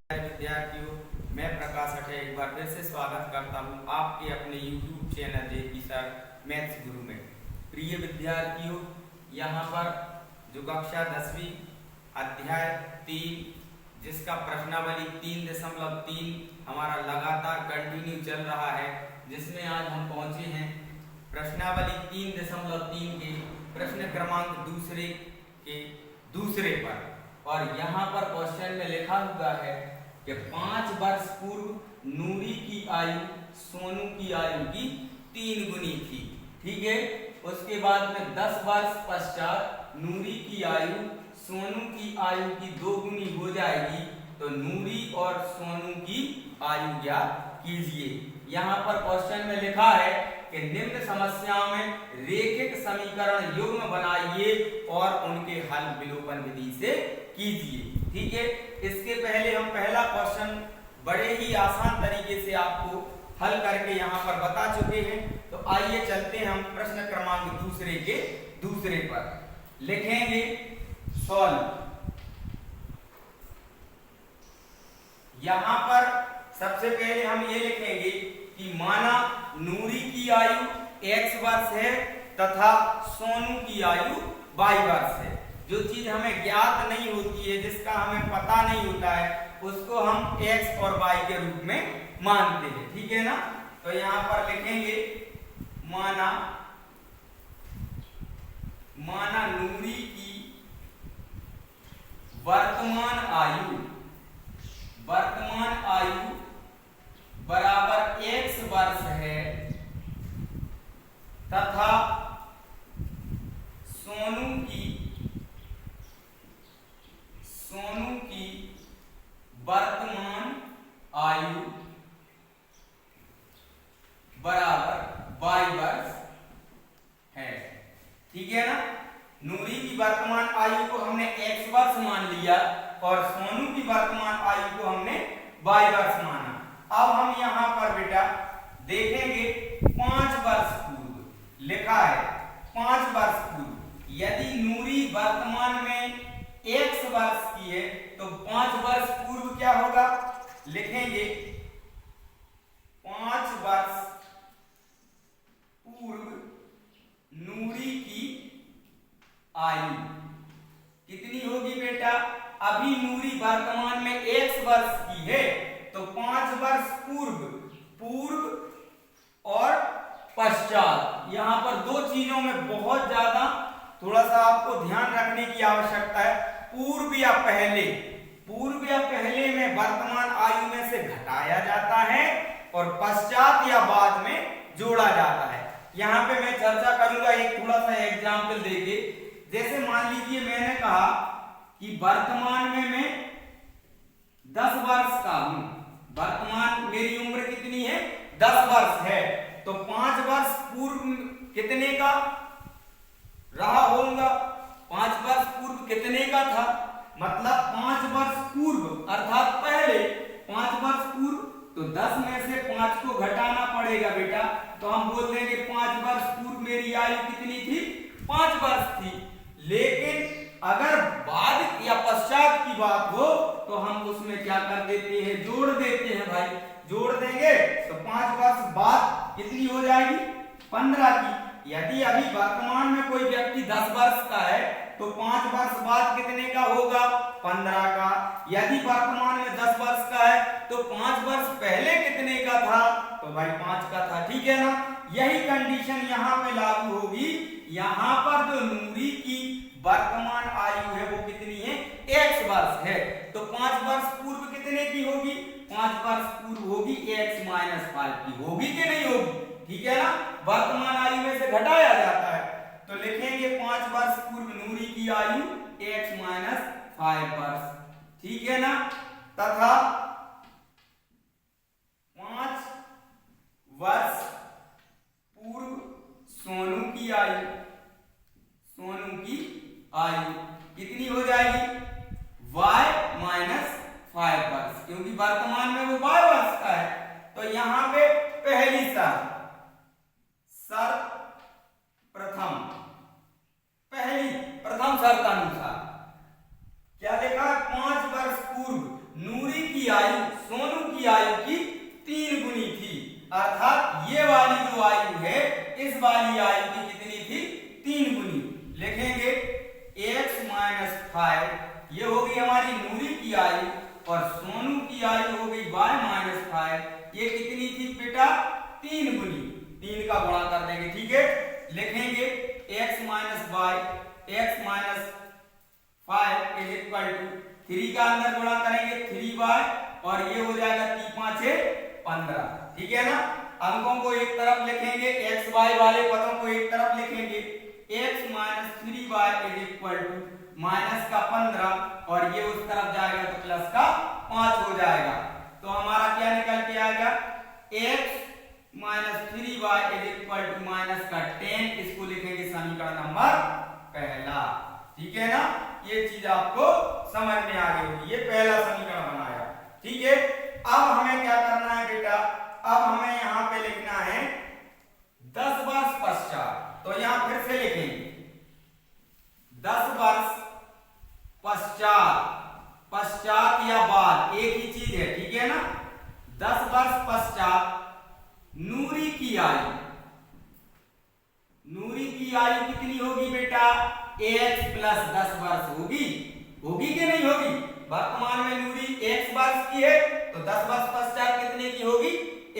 विद्यार्थियों, मैं प्रकाश अठे एक बार फिर से स्वागत करता हूं आपके अपने YouTube channel JP sir maths गुरु में। प्रिय विद्यार्थियों, यहां पर जो कक्षा 10वीं अध्याय 3 जिसका प्रश्नावली 3.3 हमारा लगातार कंटिन्यू चल रहा है, जिसमें आज हम पहुंचे हैं प्रश्नावली 3.3 के प्रश्न क्रमांक दूसरे पर। और यहाँ पर क्वेश्चन में लिखा हुआ है कि 5 वर्ष पूर्व नूरी की आयु सोनू की आयु की 3 गुनी थी। ठीक है, उसके बाद में 10 वर्ष पश्चात नूरी की आयु सोनू की आयु की 2 गुनी हो जाएगी, तो नूरी और सोनू की आयु ज्ञात कीजिए। यहाँ पर क्वेश्चन में लिखा है कि निम्न समस्याओं में रेखिक समीकरण युग्म बनाइए और उनके हल विलोपन विधि से कीजिए। ठीक है, इसके पहले हम पहला क्वेश्चन बड़े ही आसान तरीके से आपको हल करके यहाँ पर बता चुके हैं। तो आइए चलते हैं हम प्रश्न क्रमांक दूसरे पर। लिखेंगे सॉल्व। यहाँ पर सबसे पहले हम ये लिखेंगे कि माना नूरी की आयु x वर्ष है तथा सोनू की आयु y वर्ष है। जो चीज हमें ज्ञात नहीं होती है, जिसका हमें पता नहीं होता है, उसको हम x और y के रूप में मानते हैं। ठीक है ना। तो यहाँ पर लिखेंगे माना नूरी की वर्तमान आयु बराबर x वर्ष है तथा सोनू की वर्तमान आयु बराबर y वर्ष है। ठीक है ना। नूरी की वर्तमान आयु को हमने x वर्ष मान लिया और सोनू की वर्तमान आयु को हमने y वर्ष माना। अब हम यहाँ पर बेटा देखेंगे 5 वर्ष पूर्व लिखा है। 5 वर्ष पूर्व यदि नूरी वर्तमान में x वर्ष की है तो 5 वर्ष पूर्व क्या होगा, लिखेंगे 5 वर्ष पूर्व नूरी की आयु कितनी होगी बेटा। अभी नूरी वर्तमान में x वर्ष की है तो 5 वर्ष पूर्व और पश्चात, यहाँ पर 2 चीजों में बहुत ज्यादा थोड़ा सा आपको ध्यान रखने की आवश्यकता है। पूर्व या पहले में वर्तमान आयु में से घटाया जाता है और पश्चात या बाद में जोड़ा जाता है। यहाँ पे मैं चर्चा करूंगा एक थोड़ा सा एग्जाम्पल देके। जैसे मान लीजिए मैंने कहा कि वर्तमान में मैं 10 वर्ष का हूं। वर्तमान मेरी उम्र कितनी है, 10 वर्ष है। तो 5 वर्ष पूर्व कितने का रहा होगा, 5 वर्ष पूर्व कितने का था, मतलब 5 वर्ष पूर्व अर्थात पहले 5 वर्ष पूर्व, तो 10 में से 5 को घटाना पड़ेगा बेटा। तो हम बोल देंगे 5 वर्ष पूर्व मेरी आयु कितनी थी, 5 वर्ष थी। लेकिन अगर बाद या पश्चात की बात हो तो हम उसमें क्या कर देते हैं, जोड़ देते हैं भाई। जोड़ देंगे तो 5 वर्ष बाद कितनी हो जाएगी, 15 की। यदि अभी वर्तमान में कोई व्यक्ति 10 वर्ष का है तो 5 वर्ष बाद कितने का होगा, 15 का। यदि वर्तमान में 10 वर्ष का है तो 5 वर्ष पहले कितने का था, तो भाई 5 का था। ठीक है ना। यही कंडीशन यहाँ पे लागू होगी। यहाँ पर जो नूरी की वर्तमान आयु है वो कितनी है, x वर्ष है। तो 5 वर्ष पूर्व कितने की होगी, 5 वर्ष पूर्व होगी x - 5 की। होगी कि नहीं होगी, ठीक है ना। वर्तमान आयु में से घटाया जाता है तो लिखेंगे 5 वर्ष पूर्व नूरी की आयु x - 5 वर्ष। ठीक है ना। तथा 5 वर्ष पूर्व सोनू की आयु कितनी हो जाएगी, y - 5 वर्ष, क्योंकि वर्तमान में वो y वर्ष का है। तो यहाँ पे पहली शर्त प्रथम शर्त अनुसार क्या लिखा, 5 वर्ष पूर्व नूरी की आयु x minus 5 is equal to 3 का अंदर गुणा करेंगे 3y और ये हो जाएगा 3 5 15। ठीक है ना। अंकों को एक तरफ लिखेंगे, x y वाले पदों को एक तरफ लिखेंगे, x minus 3y is equal to minus का 15 और ये उस तरफ जाएगा तो प्लस का 5 हो जाएगा। तो हमारा क्या निकल के आएगा, x minus 3y is equal to minus का 10। इसको लिखेंगे समीकरण नंबर पहला। ठीक है ना। ये चीज आपको समझ में आ गई होगी, ये पहला समीकरण बनाया। ठीक है। अब हमें क्या करना है बेटा, अब हमें यहाँ पे लिखना है 10 वर्ष पश्चात। तो यहाँ फिर से लिखेंगे 10 वर्ष पश्चात, पश्चात या बाद एक ही चीज है। ठीक है ना। 10 वर्ष पश्चात नूरी की आयु, नूरी की आयु कितनी होगी बेटा, x प्लस 10 वर्ष होगी। होगी कि नहीं होगी। वर्तमान में नूरी x वर्ष की है तो 10 वर्ष पश्चात कितने की होगी,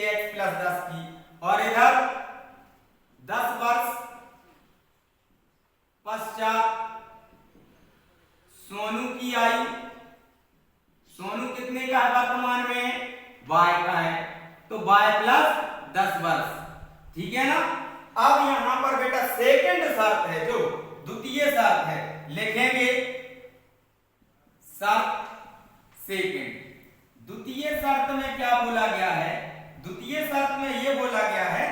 x प्लस 10 की। और इधर 10 वर्ष पश्चात सोनू की आयु, सोनू कितने का है वर्तमान में, y का है, तो y प्लस 10 वर्ष। ठीक है ना। अब यहां पर बेटा सेकंड शर्त है, जो द्वितीय शर्त है, लिखेंगे शर्त सेकंड। द्वितीय शर्त में क्या बोला गया है, द्वितीय शर्त में यह बोला गया है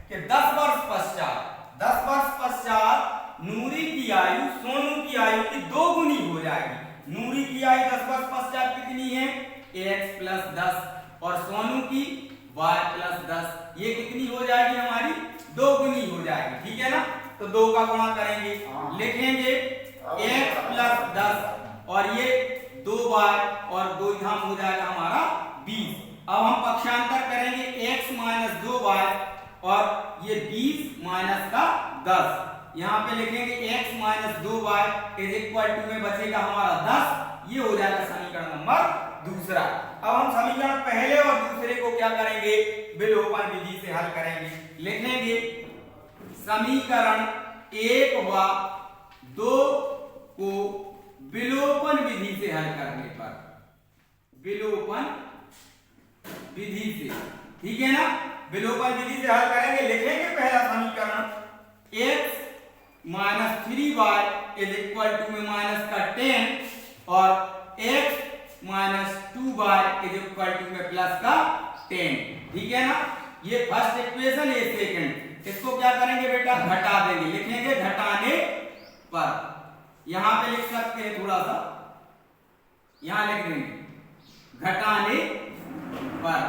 कि 10 वर्ष पश्चात, 10 वर्ष पश्चात नूरी की आयु सोनू की आयु की 2 गुनी हो जाएगी। नूरी की आयु 10 वर्ष पश्चात कितनी है, x प्लस 10 और सोनू की y प्लस 10, ये कितनी हो जाएगी हमारी, 2 गुनी हो जाएगी। ठीक है ना। तो 2 का गुणा करेंगे, लिखेंगे x प्लस 10 और ये 2y और 2 धाम हो जाएगा हमारा 20। अब हम पक्षांतर करेंगे x माइनस 2y और ये 20 माइनस का 10। यहाँ पे लिखेंगे x minus 2y is equal to में बचेगा हमारा 10। ये हो जाएगा समीकरण नंबर दूसरा। अब हम समीकरण पहले और दूसरे को क्या करेंगे, विलोपन विधि से हल करेंगे। लिखेंगे समीकरण 1 व 2 को विलोपन विधि से हल करने पर, विलोपन विधि से। ठीक है ना। विलोपन विधि से हल करेंगे, लिखेंगे पहला समीकरण x minus 3y is equal to में माइनस का 10 और x minus 2y is equal to में प्लस का 10। ठीक है ना। ये फर्स्ट इक्वेशन, ये सेकंड। इसको क्या करेंगे बेटा, घटा देंगे, लिखेंगे घटाने पर। यहां पे लिख सकते हैं थोड़ा सा, यहां लिख देंगे घटाने पर।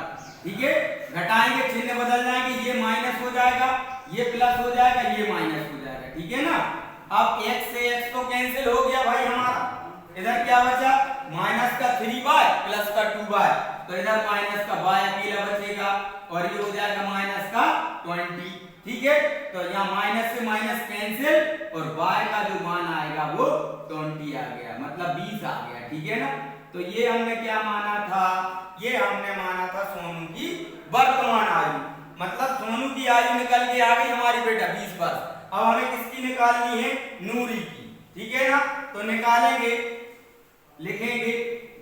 ठीक है। घटाएंगे, चिन्ह बदल जाएंगे, ये माइनस हो जाएगा, ये प्लस हो जाएगा, ये माइनस हो जाएगा। ठीक है ना। अब x से x तो कैंसिल हो गया भाई हमारा, इधर क्या बचा, माइनस का 3y प्लस का 2y, तो इधर माइनस का y अकेला बचेगा और ये हो जाएगा माइनस का 20। ठीक है। तो यहाँ माइनस से माइनस कैंसिल और y का जो मान आएगा वो 20 आ गया, मतलब 20 आ गया। ठीक है ना। तो ये हमने क्या माना था, ये हमने माना था सोनू की वर्तमान आयु, मतलब सोनू की आयु निकल के आ गई हमारी बेटा 20 वर्ष। अब हमें किसकी निकालनी है, नूरी की। ठीक है ना। तो निकालेंगे, लिखेंगे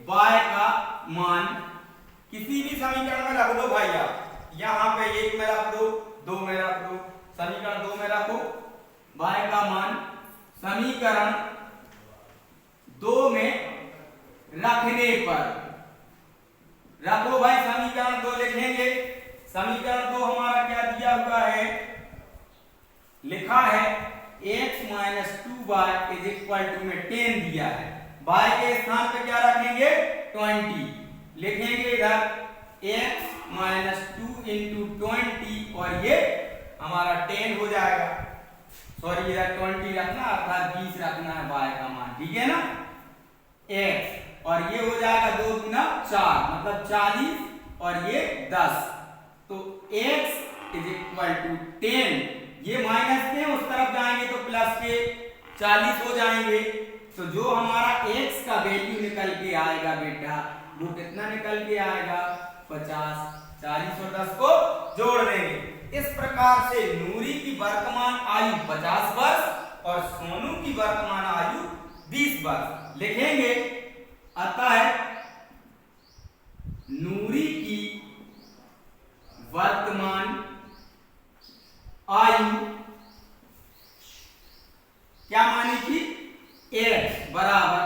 y का मान किसी भी समीकरण में रख दो भाई आप, यहाँ पे 1 में रख दो, 2 में रख दो, समीकरण 2 में रखो। y का मान समीकरण 2 में रखने पर, रखो भाई समीकरण 2 लिखेंगे। समीकरण 2 हमारा क्या दिया हुआ है, लिखा है x minus 2y is equal to में 10 दिया है, y के स्थान पे क्या रखेंगे 20, लिखेंगे इधर x माइनस 2 इंटू 20 और ये हमारा 10 हो जाएगा। सॉरी इधर 20 रखना अर्थात 20 रखना है y का मान। ठीक है ना। x और ये हो जाएगा 2 दूना 4 मतलब 40 और ये 10, तो x इज इक्वल टू 10। ये माइनस के उस तरफ जाएंगे तो प्लस के 40 हो जाएंगे, तो जो हमारा x का वैल्यू निकल के आएगा बेटा वो कितना निकल के आएगा 50। 40 और 10 को जोड़ देंगे। इस प्रकार से नूरी की वर्तमान आयु 50 वर्ष और सोनू की वर्तमान आयु 20 वर्ष। लिखेंगे अतः नूरी की वर्तमान आयु क्या मानी थी, x बराबर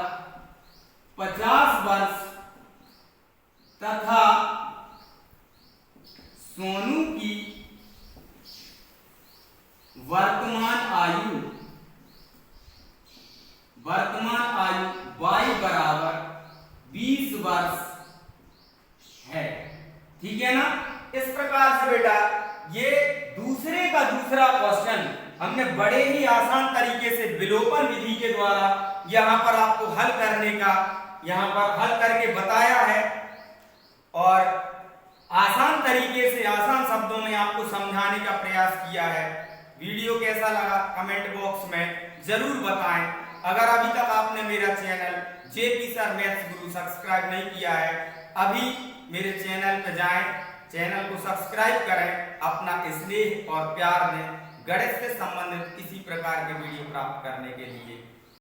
50 वर्ष तथा सोनू की वर्तमान आयु y बराबर 20 वर्ष है। ठीक है ना। इस प्रकार से बेटा ये दूसरे का दूसरा क्वेश्चन हमने बड़े ही आसान तरीके से विलोपन विधि के द्वारा यहाँ पर आपको हल करने का, यहाँ पर हल करके बताया है और आसान तरीके से आसान शब्दों में आपको समझाने का प्रयास किया है। वीडियो कैसा लगा कमेंट बॉक्स में जरूर बताएं। अगर अभी तक आपने मेरा चैनल जेपी सर मैथ्स गुरु सब्सक्राइब नहीं किया है, अभी मेरे चैनल पर जाएं, चैनल को सब्सक्राइब करें। अपना स्नेह और प्यार दें। गणित से संबंधित किसी प्रकार के वीडियो प्राप्त करने के लिए